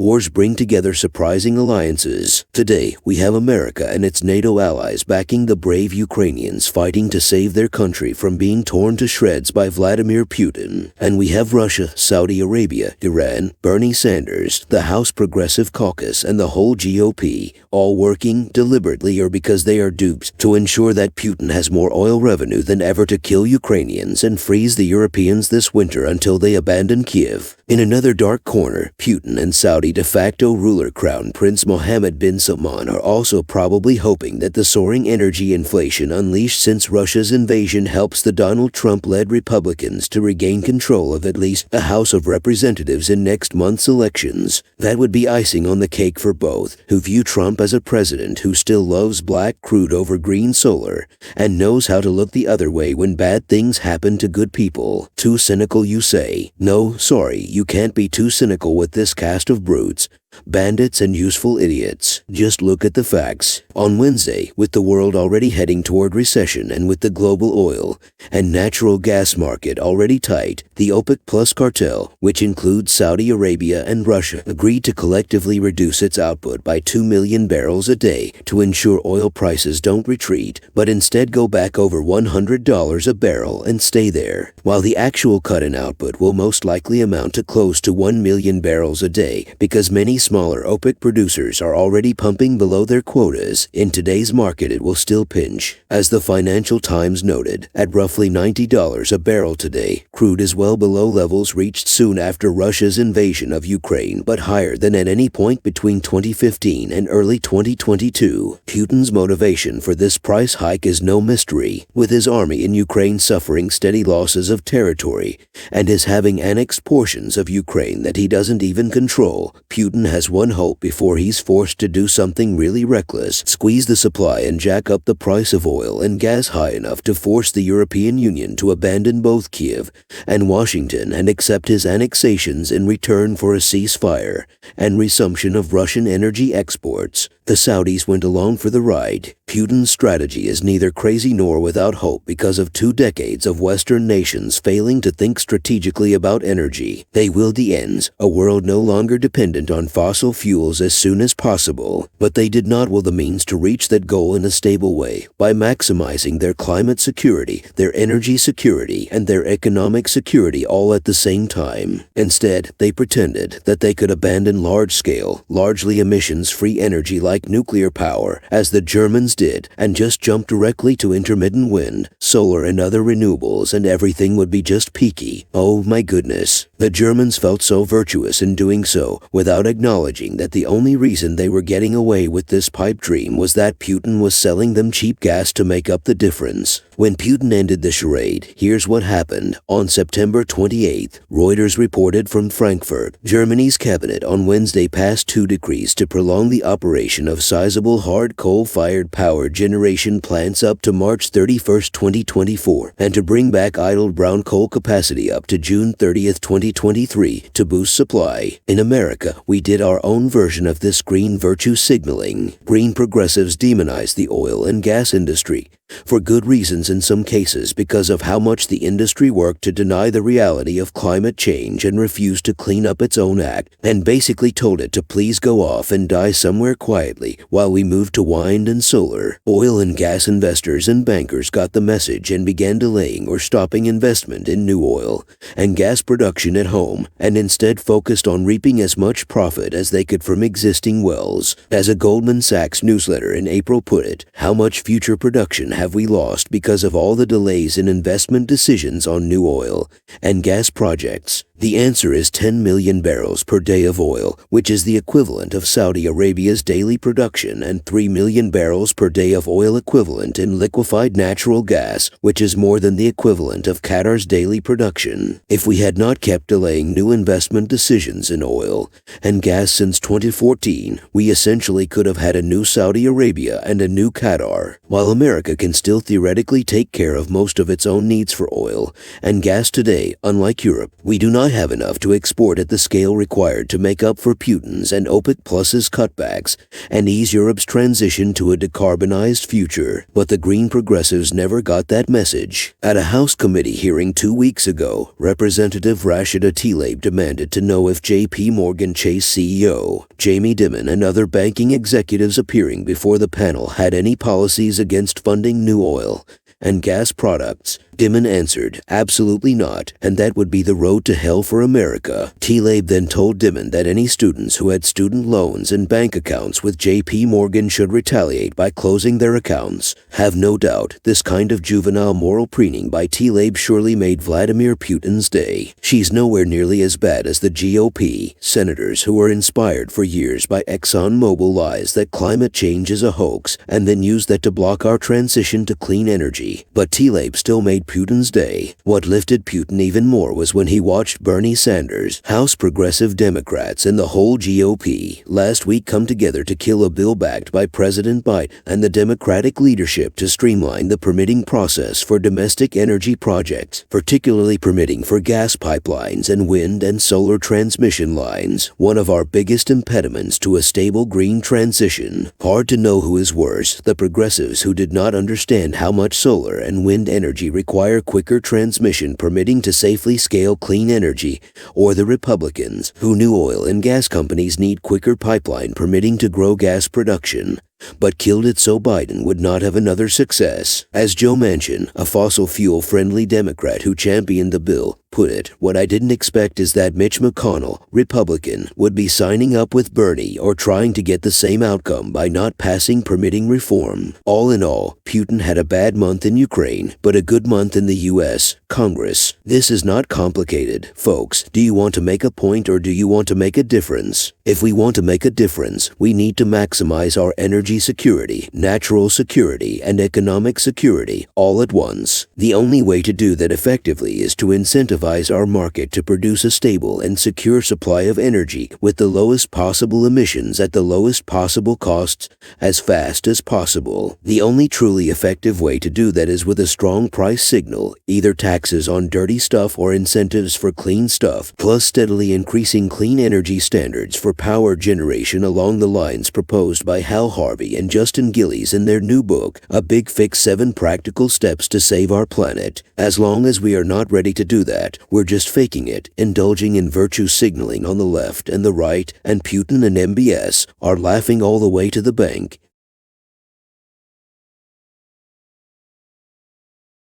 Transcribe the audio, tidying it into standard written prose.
Wars bring together surprising alliances. Today, we have America and its NATO allies backing the brave Ukrainians fighting to save their country from being torn to shreds by Vladimir Putin. And we have Russia, Saudi Arabia, Iran, Bernie Sanders, the House Progressive Caucus, and the whole GOP, all working, deliberately or because they are duped, to ensure that Putin has more oil revenue than ever to kill Ukrainians and freeze the Europeans this winter until they abandon Kiev. In another dark corner, Putin and Saudi de facto ruler Crown Prince Mohammed bin Salman are also probably hoping that the soaring energy inflation unleashed since Russia's invasion helps the Donald Trump-led Republicans to regain control of at least a House of Representatives in next month's elections. That would be icing on the cake for both, who view Trump as a president who still loves black crude over green solar and knows how to look the other way when bad things happen to good people. Too cynical, you say? No, sorry, you can't be too cynical with this cast of brutes, bandits and useful idiots. Just look at the facts. On Wednesday, with the world already heading toward recession and with the global oil and natural gas market already tight, the OPEC Plus cartel, which includes Saudi Arabia and Russia, agreed to collectively reduce its output by 2 million barrels a day to ensure oil prices don't retreat, but instead go back over $100 a barrel and stay there, while the actual cut in output will most likely amount to close to 1 million barrels a day because many smaller OPEC producers are already pumping below their quotas. In today's market, it will still pinch. As the Financial Times noted, at roughly $90 a barrel today, crude is well below levels reached soon after Russia's invasion of Ukraine, but higher than at any point between 2015 and early 2022. Putin's motivation for this price hike is no mystery, with his army in Ukraine suffering steady losses of territory and his having annexed portions of Ukraine that he doesn't even control. Putin has one hope before he's forced to do something really reckless: squeeze the supply and jack up the price of oil and gas high enough to force the European Union to abandon both Kiev and Washington and accept his annexations in return for a ceasefire and resumption of Russian energy exports. The Saudis went along for the ride. Putin's strategy is neither crazy nor without hope because of 2 decades of Western nations failing to think strategically about energy. They will the ends, a world no longer dependent on fossil fuels as soon as possible, but they did not will the means to reach that goal in a stable way by maximizing their climate security, their energy security, and their economic security all at the same time. Instead, they pretended that they could abandon large-scale, largely emissions-free energy like nuclear power, as the Germans did, and just jump directly to intermittent wind, solar and other renewables, and everything would be just peaky. Oh my goodness. The Germans felt so virtuous in doing so, without acknowledging that the only reason they were getting away with this pipe dream was that Putin was selling them cheap gas to make up the difference. When Putin ended the charade, here's what happened. On September 28th, Reuters reported from Frankfurt, Germany's cabinet on Wednesday passed 2 decrees to prolong the operation of sizable hard coal-fired power generation plants up to March 31, 2024, and to bring back idled brown coal capacity up to June 30, 2023, to boost supply. In America, we did our own version of this green virtue signaling. Green progressives demonize the oil and gas industry, for good reasons in some cases because of how much the industry worked to deny the reality of climate change and refused to clean up its own act, and basically told it to please go off and die somewhere quietly while we moved to wind and solar. Oil and gas investors and bankers got the message and began delaying or stopping investment in new oil and gas production at home, and instead focused on reaping as much profit as they could from existing wells. As a Goldman Sachs newsletter in April put it, how much future production have we lost because of all the delays in investment decisions on new oil and gas projects? The answer is 10 million barrels per day of oil, which is the equivalent of Saudi Arabia's daily production, and 3 million barrels per day of oil equivalent in liquefied natural gas, which is more than the equivalent of Qatar's daily production. If we had not kept delaying new investment decisions in oil and gas since 2014, we essentially could have had a new Saudi Arabia and a new Qatar. While America can still theoretically take care of most of its own needs for oil and gas today, unlike Europe, we do not have enough to export at the scale required to make up for Putin's and OPEC Plus's cutbacks and ease Europe's transition to a decarbonized future. But the Green Progressives never got that message. At a House committee hearing 2 weeks ago, Representative Rashida Tlaib demanded to know if J.P. Morgan Chase CEO Jamie Dimon and other banking executives appearing before the panel had any policies against funding new oil and gas products. Dimon answered, absolutely not, and that would be the road to hell for America. Tlaib then told Dimon that any students who had student loans and bank accounts with J.P. Morgan should retaliate by closing their accounts. Have no doubt, this kind of juvenile moral preening by Tlaib surely made Vladimir Putin's day. She's nowhere nearly as bad as the GOP, senators who were inspired for years by ExxonMobil lies that climate change is a hoax and then used that to block our transition to clean energy. But Tlaib still made Putin's day. What lifted Putin even more was when he watched Bernie Sanders, House Progressive Democrats, and the whole GOP last week come together to kill a bill backed by President Biden and the Democratic leadership to streamline the permitting process for domestic energy projects, particularly permitting for gas pipelines and wind and solar transmission lines, one of our biggest impediments to a stable green transition. Hard to know who is worse, the progressives who did not understand how much solar and wind energy require quicker transmission permitting to safely scale clean energy, or the Republicans who knew oil and gas companies need quicker pipeline permitting to grow gas production, but killed it so Biden would not have another success. As Joe Manchin, a fossil fuel-friendly Democrat who championed the bill, put it, what I didn't expect is that Mitch McConnell, Republican, would be signing up with Bernie or trying to get the same outcome by not passing permitting reform. All in all, Putin had a bad month in Ukraine, but a good month in the U.S. Congress. This is not complicated, folks. Do you want to make a point or do you want to make a difference? If we want to make a difference, we need to maximize our energy security, natural security, and economic security all at once. The only way to do that effectively is to incentivize our market to produce a stable and secure supply of energy with the lowest possible emissions at the lowest possible costs as fast as possible. The only truly effective way to do that is with a strong price signal, either taxes on dirty stuff or incentives for clean stuff, plus steadily increasing clean energy standards for power generation along the lines proposed by Hal Harvey and Justin Gillies in their new book, A Big Fix: 7 Practical Steps to Save Our Planet. As long as we are not ready to do that, we're just faking it, indulging in virtue signaling on the left and the right, and Putin and M.B.S. are laughing all the way to the bank.